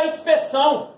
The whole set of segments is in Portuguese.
inspeção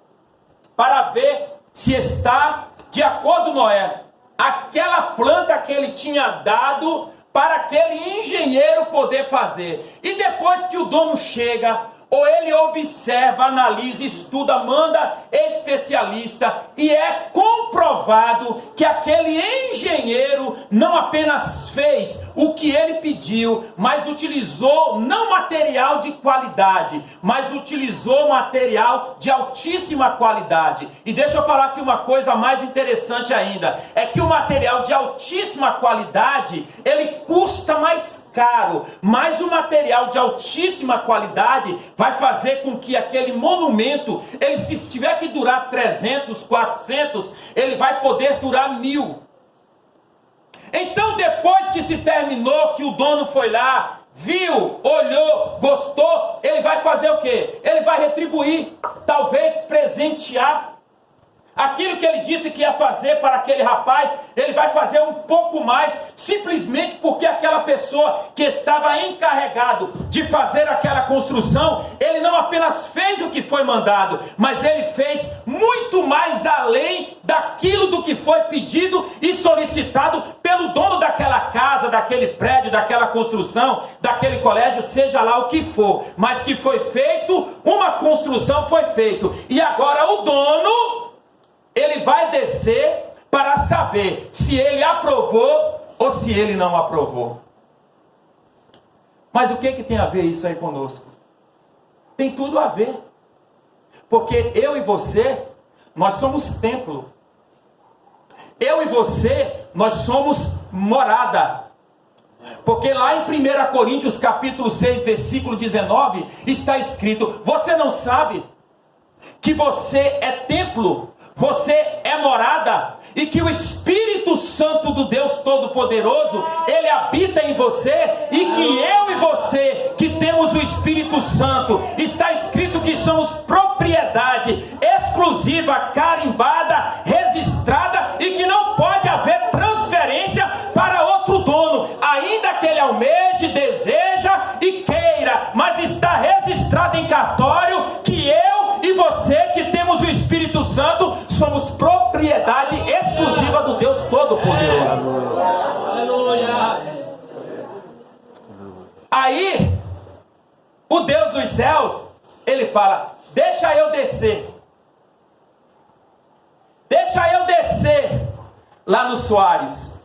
para ver se está de acordo, Noé, aquela planta que ele tinha dado para aquele engenheiro poder fazer. E depois que o dono chega, ou ele observa, analisa, estuda, manda especialista, e é comprovado que aquele engenheiro não apenas fez o que ele pediu, mas utilizou não material de qualidade, mas utilizou material de altíssima qualidade. E deixa eu falar aqui uma coisa mais interessante ainda, é que o material de altíssima qualidade, ele custa mais caro, mas o material de altíssima qualidade vai fazer com que aquele monumento, ele, se tiver que durar 300, 400, ele vai poder durar 1000. Então, depois que se terminou, que o dono foi lá, viu, olhou, gostou, ele vai fazer o quê? Ele vai retribuir, talvez presentear. Aquilo que ele disse que ia fazer para aquele rapaz, ele vai fazer um pouco mais, simplesmente porque aquela pessoa que estava encarregado de fazer aquela construção, ele não apenas fez o que foi mandado, mas ele fez muito mais além daquilo do que foi pedido e solicitado pelo dono daquela casa, daquele prédio, daquela construção, daquele colégio, seja lá o que for. Mas que foi feito, uma construção foi feita. E agora o dono, ele vai descer para saber se ele aprovou ou se ele não aprovou. Mas o que tem a ver isso aí conosco? Tem tudo a ver. Porque eu e você, nós somos templo. Eu e você, nós somos morada. Porque lá em 1 Coríntios capítulo 6, versículo 19, está escrito: você não sabe que você é templo, você é morada, e que o Espírito Santo do Deus Todo-Poderoso, ele habita em você, e que eu e você, que temos o Espírito Santo, está escrito que somos propriedade exclusiva, carimbada, registrada, e que não pode haver transferência para outro dono, ainda que ele almeje, deseja e queira, mas está registrado em cartório que eu e você, que temos o Espírito Santo, somos propriedade exclusiva do Deus Todo-Poderoso. Aleluia. Aí, o Deus dos céus, ele fala: deixa eu descer. Deixa eu descer lá no Soares.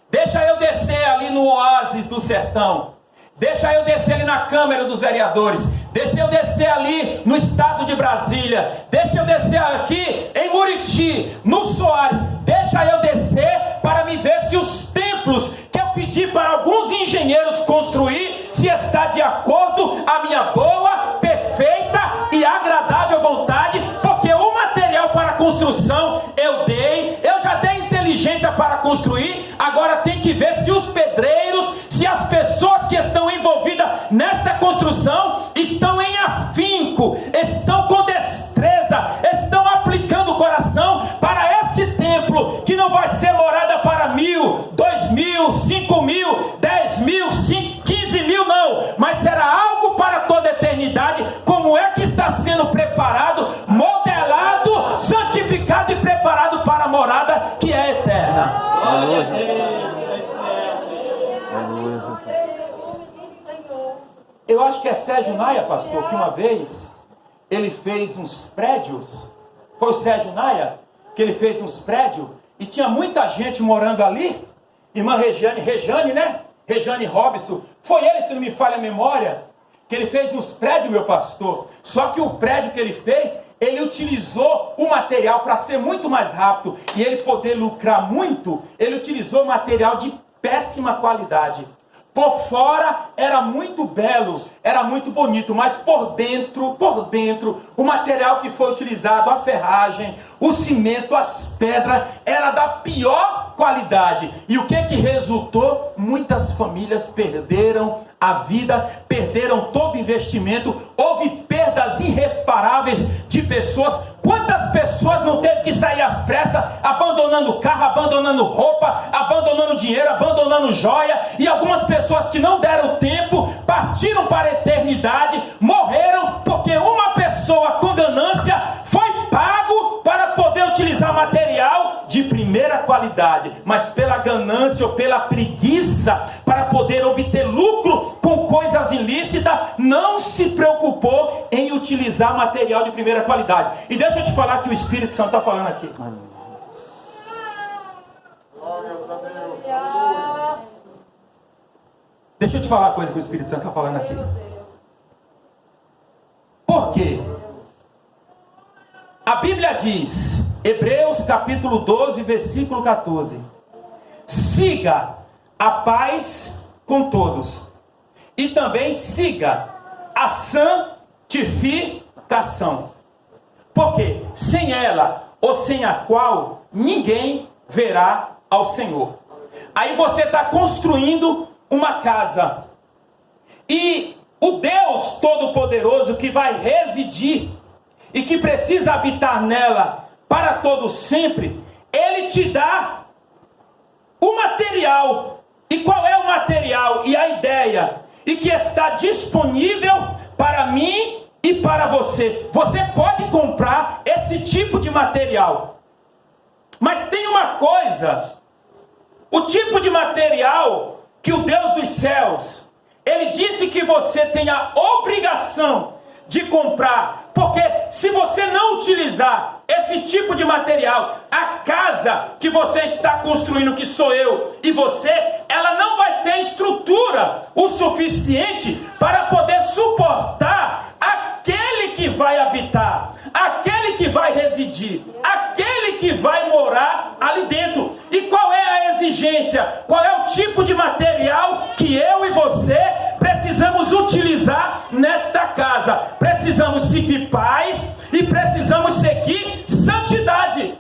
Deixa eu descer ali no Oásis do Sertão. Deixa eu descer ali na Câmara dos Vereadores. Deixa eu descer ali no estado de Brasília. Deixa eu descer aqui em Muriti, no Soares. Deixa eu descer para me ver se os templos que eu pedi para alguns engenheiros construir, se está de acordo a minha boa, perfeita e agradável vontade. Porque o material para construção eu dei, eu já dei inteligência para construir. Agora tem que ver se os pedreiros, se as pessoas que estão envolvidas nesta construção estão em afinco, estão com destreza, estão aplicando o coração para este templo, que não vai ser morada para 1000, 2000, 5000, 10.000, 15.000, não, mas será algo para toda a eternidade. Como é que está sendo preparado, modelado, santificado e preparado para a morada que é eterna. Eu acho que é Sérgio Naia, pastor, que uma vez ele fez uns prédios. Foi o Sérgio Naia que ele fez uns prédios e tinha muita gente morando ali. Irmã Rejane, né? Rejane Robson. Foi ele, se não me falha a memória, que ele fez uns prédios, meu pastor. Só que o prédio que ele fez, ele utilizou o material para ser muito mais rápido e ele poder lucrar muito. Ele utilizou material de péssima qualidade. Por fora era muito belo, era muito bonito, mas por dentro, o material que foi utilizado, a ferragem, o cimento, as pedras, era da pior qualidade. E o que resultou? Muitas famílias perderam a vida, perderam todo o investimento, houve perdas irreparáveis de pessoas. Quantas pessoas não teve que sair às pressas, abandonando carro, abandonando roupa, abandonando dinheiro, abandonando joia, e algumas pessoas que não deram tempo, partiram para a eternidade, morreram, porque uma pessoa com ganância primeira qualidade, mas pela ganância ou pela preguiça, para poder obter lucro com coisas ilícitas, não se preocupou em utilizar material de primeira qualidade. E deixa eu te falar que o Espírito Santo está falando aqui. Glórias a Deus. Deixa eu te falar uma coisa que o Espírito Santo está falando aqui. Por quê? A Bíblia diz, Hebreus capítulo 12, versículo 14: siga a paz com todos, e também siga a santificação, porque sem ela, ou sem a qual, ninguém verá ao Senhor. Aí você está construindo uma casa, e o Deus Todo-Poderoso que vai residir e que precisa habitar nela para todo sempre, Ele te dá o material. E qual é o material e a ideia? E que está disponível para mim e para você. Você pode comprar esse tipo de material. Mas tem uma coisa: o tipo de material que o Deus dos céus, Ele disse que você tem a obrigação de comprar, porque se você não utilizar esse tipo de material, a casa que você está construindo, que sou eu e você, ela não vai ter estrutura o suficiente para poder suportar aquele que vai habitar, aquele que vai residir, aquele que vai morar ali dentro. E qual é a exigência? Qual é o tipo de material que eu e você precisamos utilizar nesta casa? Precisamos seguir paz e precisamos seguir santidade.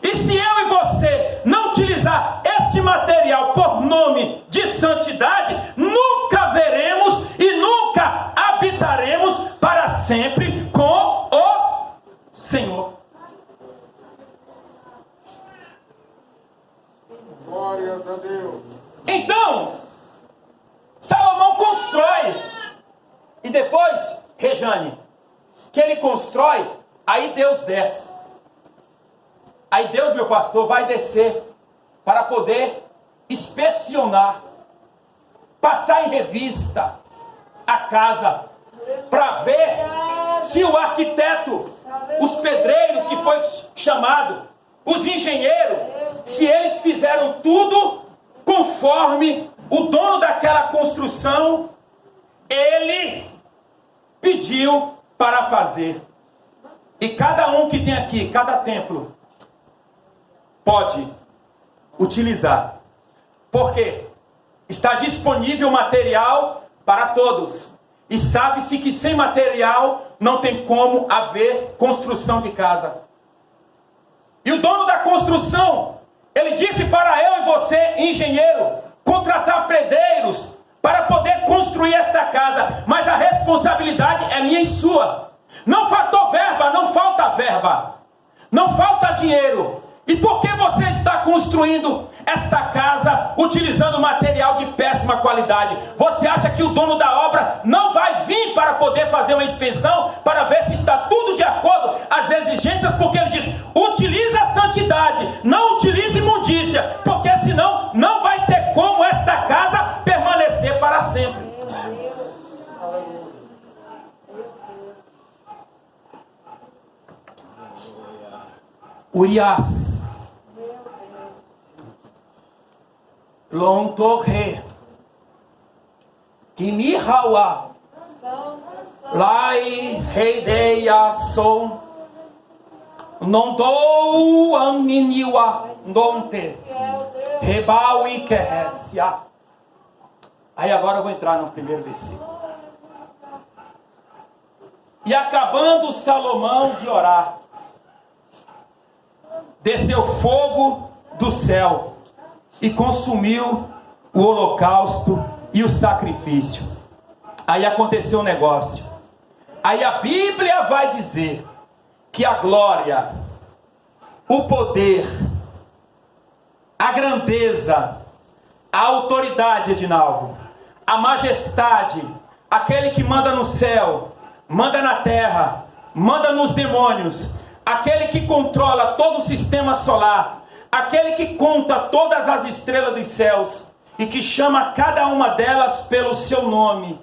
E se eu e você não utilizar este material por nome de santidade, nunca veremos e nunca habitaremos para sempre com o Senhor. Glórias a Deus. Então, Salomão constrói. E depois, Rejane, que ele constrói, aí Deus desce. Aí Deus, meu pastor, vai descer para poder inspecionar, passar em revista a casa, para ver se o arquiteto, os pedreiros que foi chamado, os engenheiros, se eles fizeram tudo conforme o dono daquela construção, ele pediu para fazer. E cada um que tem aqui, cada templo, pode utilizar. Porque está disponível material para todos. E sabe-se que sem material não tem como haver construção de casa. E o dono da construção, ele disse para eu e você, engenheiro, contratar pedreiros para poder construir esta casa. Mas a responsabilidade é minha e sua. Não faltou verba, não falta verba. Não falta dinheiro. E por que você está construindo esta casa utilizando material de péssima qualidade? Você acha que o dono da obra não vai vir para poder fazer uma inspeção para ver se está tudo de acordo às exigências? Porque ele diz, utilize a santidade, não utilize imundícia, porque senão não vai ter como esta casa permanecer para sempre. Urias Lontorre Kimihawa Lai Heideia Som Nondou Aminiwa Nonte Rebaui Kehesia. Aí agora eu vou entrar no primeiro versículo. E acabando Salomão de orar, desceu fogo do céu e consumiu o holocausto e o sacrifício. Aí aconteceu um negócio. Aí a Bíblia vai dizer que a glória, o poder, a grandeza, a autoridade, Edinaldo, a majestade, aquele que manda no céu, manda na terra, manda nos demônios, aquele que controla todo o sistema solar, aquele que conta todas as estrelas dos céus e que chama cada uma delas pelo seu nome,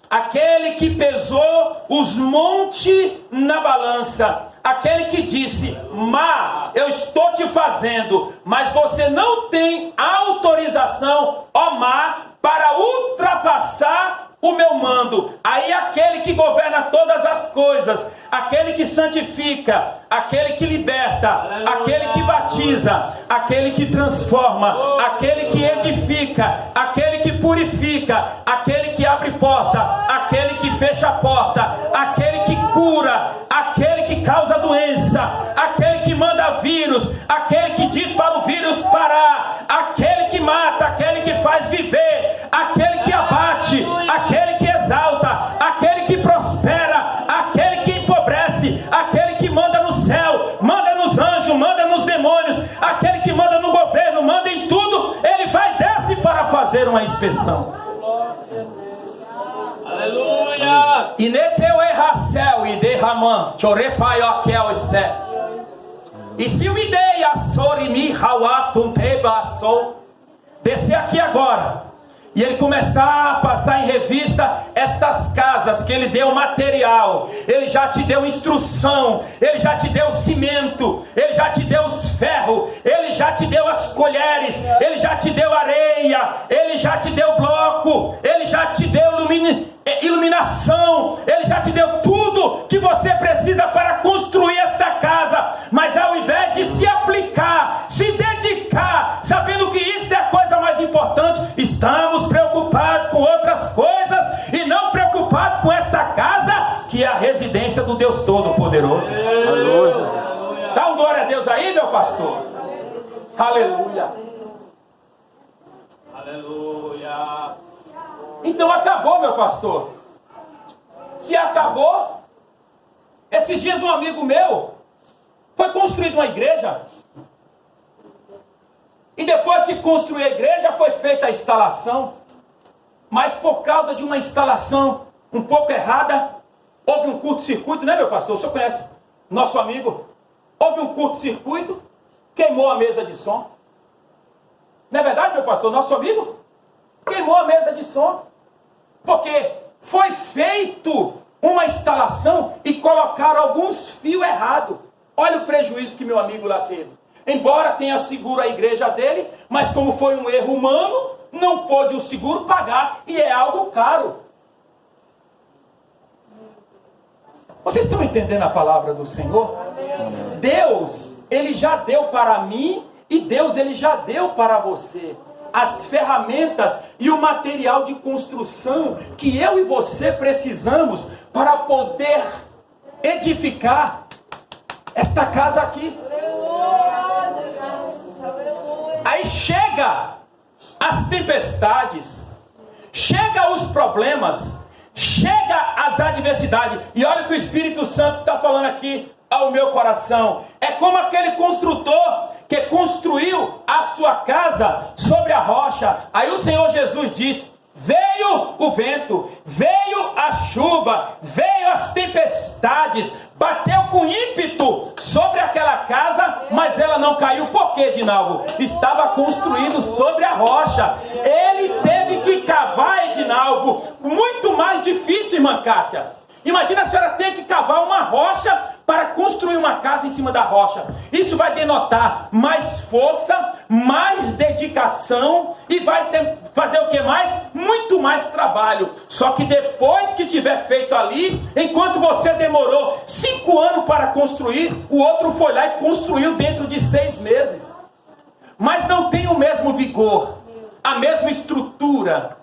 aquele que pesou os montes na balança, aquele que disse: Má, eu estou te fazendo, mas você não tem autorização, ó Má, para ultrapassar o meu mando. Aí aquele que governa todas as coisas, aquele que santifica, aquele que liberta, aleluia, aquele que batiza, aquele que transforma, aquele que edifica, aquele que purifica, aquele que abre porta, aquele que fecha a porta, aquele que cura, aquele que causa doença, aquele que manda vírus, aquele que diz para o vírus parar, aquele que mata, aquele que faz viver, aquele que abate, aquele que exalta, aquele que prospera, aquele que empobrece, aquele que manda no céu, manda nos anjos, manda nos demônios, aquele que manda no governo, manda em tudo. Ele vai e desce para fazer uma inspeção. Aleluia! E neteu erracel e derramam, chorepai aquel céu. E se o ideia sorimi hawatum tebassou, descer aqui agora. E ele começar a passar em revista estas casas que ele deu material, ele já te deu instrução, ele já te deu cimento, ele já te deu os ferros, ele já te deu as colheres, ele já te deu areia, ele já te deu bloco, ele já te deu iluminação, ele já te deu tudo que você precisa para construir esta casa. Mas ao invés de se aplicar, se dedicar, sabendo que isso é a coisa mais importante, estamos preocupados com outras coisas e não preocupados com esta casa, que é a residência do Deus Todo-Poderoso. Aleluia. Dá um glória a Deus aí, meu pastor. Aleluia. Aleluia. Então acabou, meu pastor. Se acabou, esses dias um amigo meu foi construído uma igreja. E depois que construiu a igreja, foi feita a instalação. Mas por causa de uma instalação um pouco errada, houve um curto-circuito, né, meu pastor? O senhor conhece nosso amigo? Houve um curto-circuito, queimou a mesa de som. Não é verdade, meu pastor? Nosso amigo queimou a mesa de som. Porque foi feito uma instalação e colocaram alguns fios errados. Olha o prejuízo que meu amigo lá teve. Embora tenha seguro a igreja dele, mas como foi um erro humano, não pôde o seguro pagar, e é algo caro. Vocês estão entendendo a palavra do Senhor? Amém. Deus, Ele já deu para mim, e Deus, Ele já deu para você as ferramentas e o material de construção que eu e você precisamos para poder edificar esta casa aqui. Aí chega as tempestades, chega os problemas, chega as adversidades, e olha o que o Espírito Santo está falando aqui ao meu coração. É como aquele construtor que construiu a sua casa sobre a rocha. Aí o Senhor Jesus disse: veio o vento, veio a chuva, veio as tempestades, bateu com ímpeto sobre aquela casa, mas ela não caiu. Por quê, Edinaldo? Estava construído sobre a rocha. Ele teve que cavar, Edinaldo, muito mais difícil, irmã Cássia. Imagina a senhora ter que cavar uma rocha para construir uma casa em cima da rocha. Isso vai denotar mais força, mais dedicação, e vai fazer o que mais? Muito mais trabalho. Só que depois que tiver feito ali, enquanto você demorou 5 anos para construir, o outro foi lá e construiu dentro de 6 meses. Mas não tem o mesmo vigor, a mesma estrutura.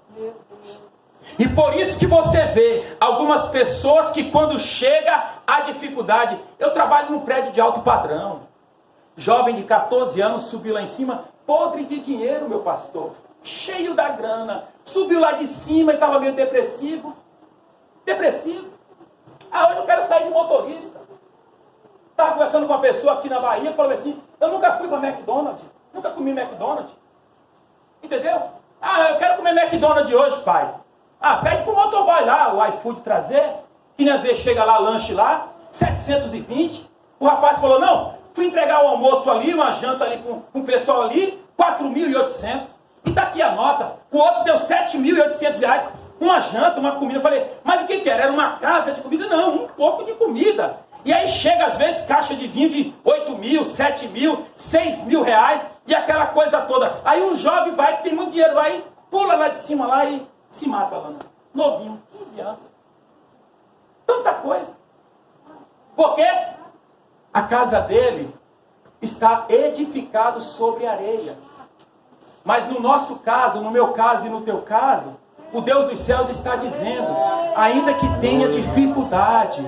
E por isso que você vê algumas pessoas que quando chega a dificuldade... Eu trabalho num prédio de alto padrão. Jovem de 14 anos subiu lá em cima, podre de dinheiro, meu pastor, cheio da grana. Subiu lá de cima e estava meio depressivo. Ah, hoje eu quero sair de motorista. Estava conversando com uma pessoa aqui na Bahia, falou assim: eu nunca fui para McDonald's, nunca comi McDonald's. Entendeu? Ah, eu quero comer McDonald's hoje, pai. Ah, pede pro motoboy lá, o iFood trazer, que às vezes chega lá, lanche lá, 720. O rapaz falou, não, fui entregar o almoço ali, uma janta ali com o pessoal ali, 4.800. E daqui a nota. O outro deu 7.800 reais. Uma janta, uma comida. Eu falei, mas o que que era? Era uma casa de comida? Não, um pouco de comida. E aí chega às vezes caixa de vinho de 8.000, 7.000, 6.000 reais. E aquela coisa toda. Aí um jovem vai, que tem muito dinheiro, vai, pula lá de cima lá e se mata lá. Novinho, 15 anos. Tanta coisa. Por quê? A casa dele está edificada sobre areia. Mas no nosso caso, no meu caso e no teu caso, o Deus dos céus está dizendo, ainda que tenha dificuldade,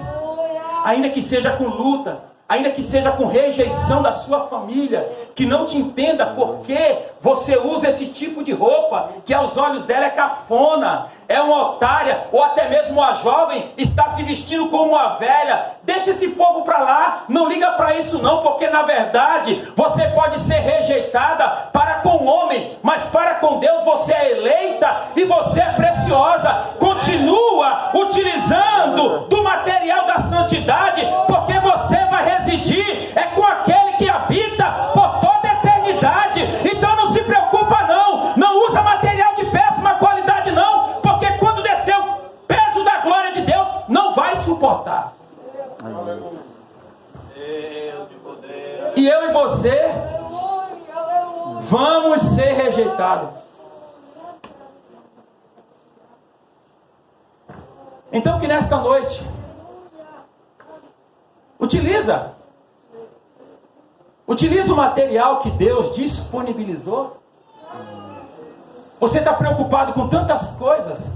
ainda que seja com luta, ainda que seja com rejeição da sua família, que não te entenda porque você usa esse tipo de roupa, que aos olhos dela é cafona, é uma otária, ou até mesmo a jovem está se vestindo como uma velha. Deixa esse povo para lá, não liga para isso não, porque na verdade você pode ser rejeitada para com o homem, mas para com Deus você é eleita e você é preciosa. Continua utilizando do material da santidade, porque você vai residir é com aquele que habita por toda a eternidade. Então não se preocupa não, não usa material de péssima qualidade não, porque quando descer o peso da glória de Deus, não vai suportar. E eu e você vamos ser rejeitados. Então que nesta noite utiliza o material que Deus disponibilizou. Você está preocupado com tantas coisas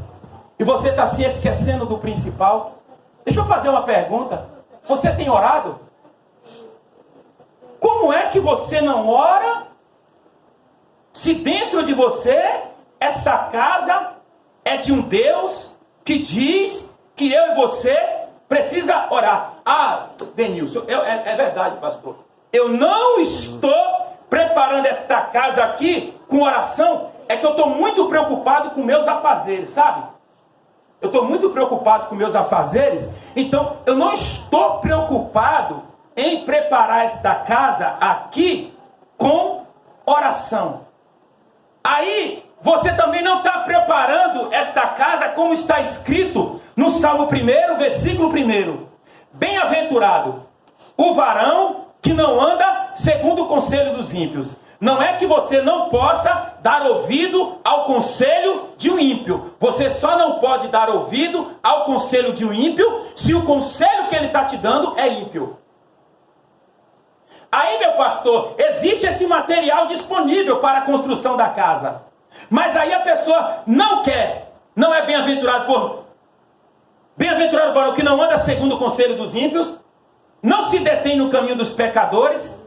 e você está se esquecendo do principal. Deixa eu fazer uma pergunta. Você tem orado? Como é que você não ora se dentro de você esta casa é de um Deus que diz que eu e você precisa orar? Ah, Denilson, é verdade, pastor. Eu não estou preparando esta casa aqui com oração. É que eu estou muito preocupado com meus afazeres, sabe? Eu estou muito preocupado com meus afazeres. Então eu não estou preocupado em preparar esta casa aqui com oração. Aí você também não está preparando esta casa como está escrito no Salmo 1, versículo 1. Bem-aventurado o varão que não anda segundo o conselho dos ímpios. Não é que você não possa dar ouvido ao conselho de um ímpio. Você só não pode dar ouvido ao conselho de um ímpio se o conselho que ele está te dando é ímpio. Aí, meu pastor, existe esse material disponível para a construção da casa. Mas aí a pessoa não quer. Não é bem-aventurado por... Bem-aventurado o varão que não anda segundo o conselho dos ímpios. Não se detém no caminho dos pecadores.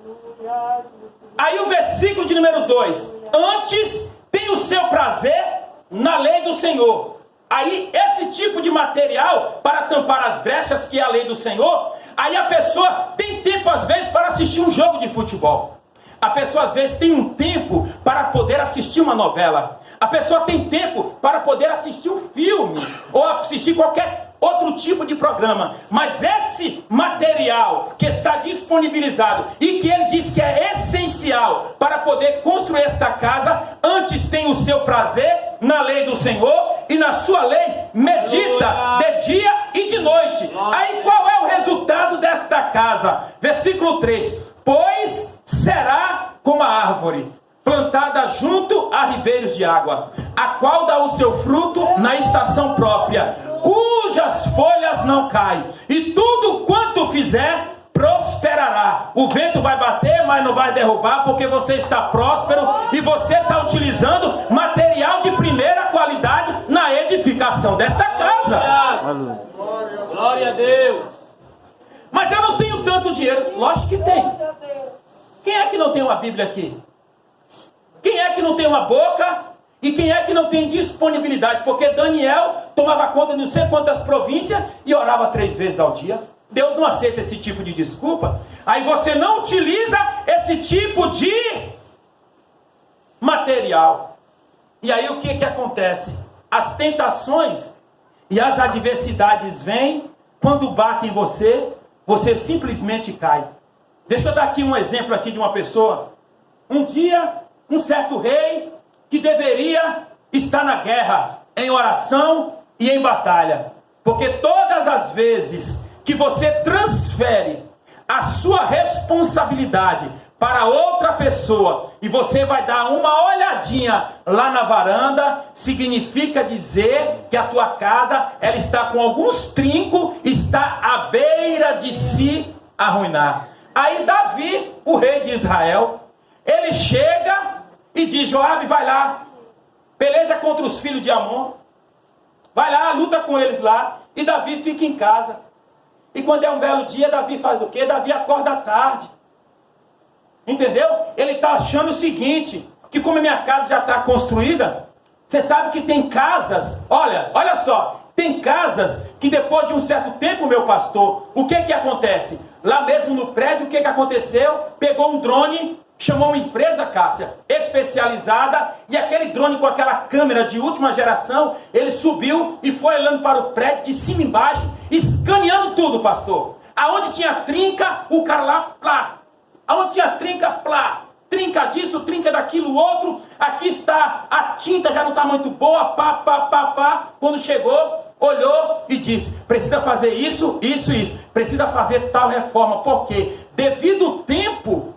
Aí o versículo de número 2. Antes tem o seu prazer na lei do Senhor. Aí esse tipo de material para tampar as brechas que é a lei do Senhor. Aí a pessoa tem tempo às vezes para assistir um jogo de futebol. A pessoa às vezes tem um tempo para poder assistir uma novela. A pessoa tem tempo para poder assistir um filme ou assistir qualquer outro tipo de programa. Mas esse material que está disponibilizado e que ele diz que é essencial para poder construir esta casa, antes tem o seu prazer na lei do Senhor e na sua lei medita de dia e de noite. Aí qual é o resultado desta casa? Versículo 3. Pois será como a árvore plantada junto a ribeiros de água, a qual dá o seu fruto na estação própria, cujas folhas não caem, e tudo quanto fizer prosperará. O vento vai bater, mas não vai derrubar, porque você está próspero e você está utilizando material de primeira qualidade na edificação desta casa. Glória a Deus. Mas eu não tenho tanto dinheiro. Lógico que tem. Quem é que não tem uma Bíblia aqui? Quem é que não tem uma boca? E quem é que não tem disponibilidade? Porque Daniel tomava conta de não sei quantas províncias e orava 3 vezes ao dia. Deus não aceita esse tipo de desculpa. Aí você não utiliza esse tipo de material. E aí o que acontece? As tentações e as adversidades vêm. Quando batem em você, você simplesmente cai. Deixa eu dar aqui um exemplo aqui de uma pessoa. Um dia, um certo rei que deveria estar na guerra, em oração e em batalha. Porque todas as vezes que você transfere a sua responsabilidade para outra pessoa e você vai dar uma olhadinha lá na varanda, significa dizer que a tua casa ela está com alguns trincos, está à beira de se arruinar. Aí Davi, o rei de Israel, ele chega e diz: Joabe, vai lá, peleja contra os filhos de Amon, vai lá, luta com eles lá, e Davi fica em casa. E quando é um belo dia, Davi faz o quê? Davi acorda à tarde. Entendeu? Ele está achando o seguinte, que como a minha casa já está construída, você sabe que tem casas, olha só, tem casas que depois de um certo tempo, meu pastor, o que acontece? Lá mesmo no prédio, o que aconteceu? Pegou um drone, chamou uma empresa, Cássia, especializada, e aquele drone com aquela câmera de última geração, ele subiu e foi olhando para o prédio de cima e embaixo, escaneando tudo, pastor. Aonde tinha trinca, o cara lá, plá. Aonde tinha trinca, plá. Trinca disso, trinca daquilo, outro. Aqui está, a tinta já não está muito boa, pá. Quando chegou, olhou e disse: precisa fazer isso. Precisa fazer tal reforma. Por quê? Devido ao tempo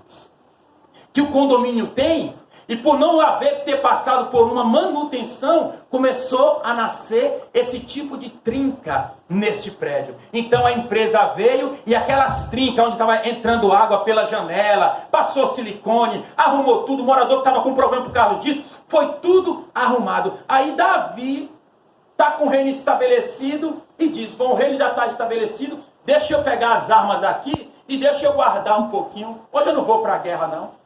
que o condomínio tem, e por não haver ter passado por uma manutenção, começou a nascer esse tipo de trinca neste prédio. Então a empresa veio e aquelas trincas onde estava entrando água pela janela, passou silicone, arrumou tudo, o morador que estava com problema por causa disso, foi tudo arrumado. Aí Davi está com o reino estabelecido e diz: bom, o reino já está estabelecido, deixa eu pegar as armas aqui e deixa eu guardar um pouquinho. Hoje eu não vou para a guerra não.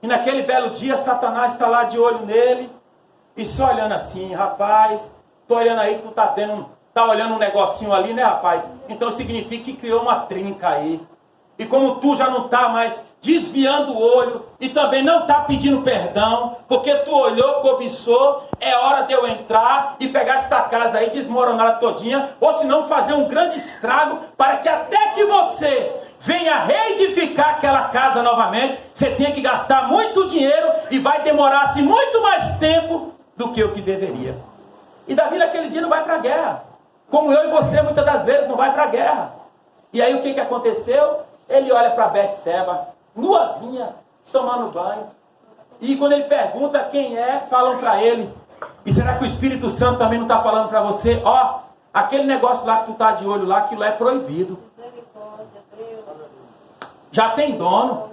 E naquele belo dia, Satanás está lá de olho nele, e só olhando assim: rapaz, estou olhando aí que tu tá olhando um negocinho ali, né, rapaz? Então significa que criou uma trinca aí. E como tu já não está mais desviando o olho, e também não está pedindo perdão, porque tu olhou, cobiçou, é hora de eu entrar e pegar esta casa aí, desmoronar todinha, ou se não fazer um grande estrago, para que até que você venha reedificar aquela casa novamente, você tem que gastar muito dinheiro e vai demorar-se muito mais tempo do que o que deveria. E Davi naquele dia não vai para a guerra, como eu e você muitas das vezes não vai para a guerra. E aí o que aconteceu? Ele olha para Betseba, nuazinha, tomando banho, e quando ele pergunta quem é, falam para ele. E será que o Espírito Santo também não está falando para você? Ó, aquele negócio lá que tu está de olho lá, aquilo é proibido. Já tem dono.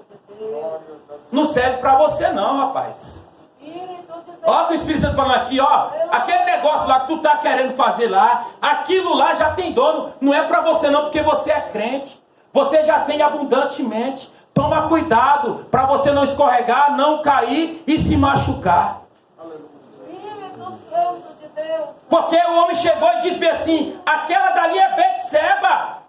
Não serve para você não, rapaz. Ó que o Espírito Santo falando aqui, ó. Aquele negócio lá que tu tá querendo fazer lá, aquilo lá já tem dono. Não é para você não, porque você é crente. Você já tem abundantemente. Toma cuidado para você não escorregar, não cair e se machucar. Porque o homem chegou e disse assim: aquela dali é Betseba,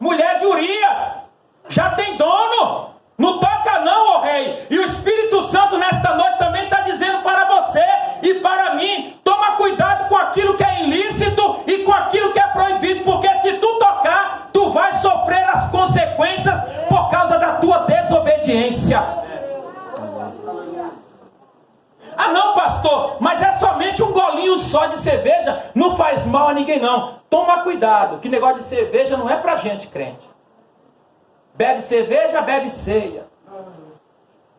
mulher de Urias. Já tem dono, não toca não, ó rei. E o Espírito Santo nesta noite também está dizendo para você e para mim: toma cuidado com aquilo que é ilícito e com aquilo que é proibido, porque se tu tocar, tu vai sofrer as consequências por causa da tua desobediência. Ah não, pastor, mas é somente um golinho só de cerveja, não faz mal a ninguém não. Toma cuidado, que negócio de cerveja não é para gente crente. Bebe cerveja, bebe ceia.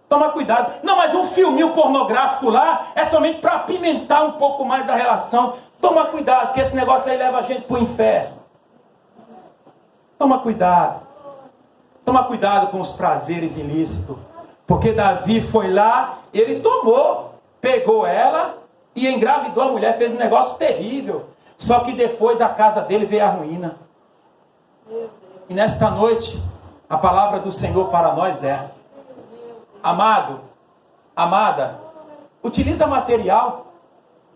Toma cuidado. Não, mas um filminho pornográfico lá é somente para apimentar um pouco mais a relação. Toma cuidado, porque esse negócio aí leva a gente para o inferno. Toma cuidado. Toma cuidado com os prazeres ilícitos. Porque Davi foi lá, ele tomou, pegou ela e engravidou a mulher, fez um negócio terrível. Só que depois a casa dele veio a ruína. E nesta noite, a palavra do Senhor para nós é: amado, amada, utiliza material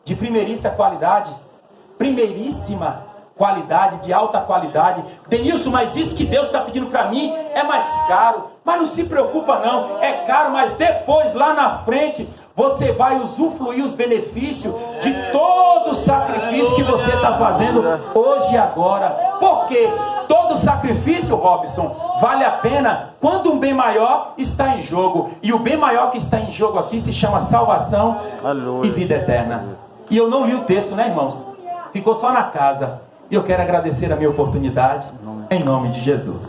de primeiríssima qualidade, de alta qualidade. Denilson, mas isso que Deus está pedindo para mim é mais caro. Mas não se preocupa não, é caro, mas depois lá na frente, você vai usufruir os benefícios de todo o sacrifício que você está fazendo hoje e agora. Por quê? Todo sacrifício, Robson, vale a pena quando um bem maior está em jogo. E o bem maior que está em jogo aqui se chama salvação e vida eterna. E eu não li o texto, né, irmãos? Ficou só na casa. E eu quero agradecer a minha oportunidade em nome de Jesus.